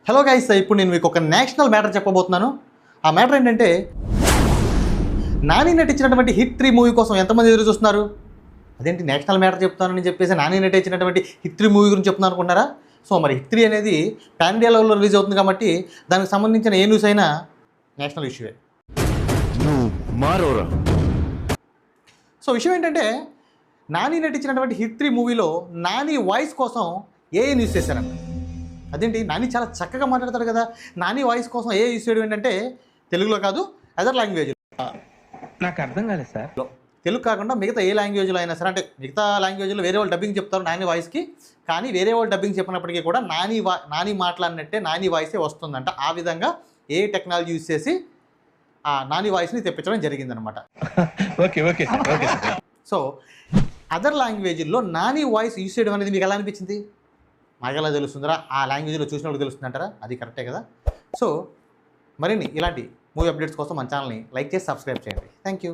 Hello guys, ఇప్పుడు నేను మీకు ఒక నేషనల్ మ్యాటర్ చెప్పబోతున్నాను. ఆ మ్యాటర్ ఏంటంటే, నాని నటించినటువంటి హిట్ 3 మూవీ కోసం ఎంతమంది ఎదురు చూస్తున్నారు? అదేంటి నేషనల్ మ్యాటర్ చెప్తానని చెప్పేసి నాని నటించినటువంటి హిట్ 3 మూవీ గురించి చెప్తున్నాను అనుకుంటారా? సో మరి హిట్ 3 అనేది పాన్ ఇండియా లెవెల్లో రిలీజ్ అవుతుంది కాబట్టి దానికి సంబంధించిన ఏ న్యూస్ అయినా నేషనల్ ఇష్యూవే. సో విషయం ఏంటంటే, నాని నటించినటువంటి హిట్ 3 మూవీలో నాని వాయిస్ కోసం ఏ న్యూస్ చేశారంట. అదేంటి, నాని చాలా చక్కగా మాట్లాడతాడు కదా, నాని వాయిస్ కోసం ఏ యూస్ చేయడం ఏంటంటే తెలుగులో కాదు, అదర్ లాంగ్వేజ్. నాకు అర్థం కాలేదు సార్. తెలుగు కాకుండా మిగతా ఏ లాంగ్వేజ్లో అయినా సరే, అంటే మిగతా లాంగ్వేజ్లో వేరే వాళ్ళు డబ్బింగ్ చెప్తారు నాని వాయిస్కి, కానీ వేరే వాళ్ళు డబ్బింగ్ చెప్పినప్పటికీ కూడా నాని మాట్లాడినట్టే నాని వాయిసే వస్తుందంట. ఆ విధంగా ఏ టెక్నాలజీ యూజ్ చేసి ఆ నాని వాయిస్ని తెప్పించడం జరిగిందనమాట. Okay okay okay. So other లాంగ్వేజ్లో నాని వాయిస్ యూజ్ చేయడం అనేది మీకు ఎలా అనిపించింది? మాకు ఎలా తెలుస్తుందా? ఆ లాంగ్వేజ్లో చూసిన వాళ్ళకి తెలుస్తుందంటారా? అది కరెక్టే కదా. సో మరిన్ని ఇలాంటి మూవీ అప్డేట్స్ కోసం మన ఛానల్ని లైక్ చేసి సబ్స్క్రైబ్ చేయండి. Thank you.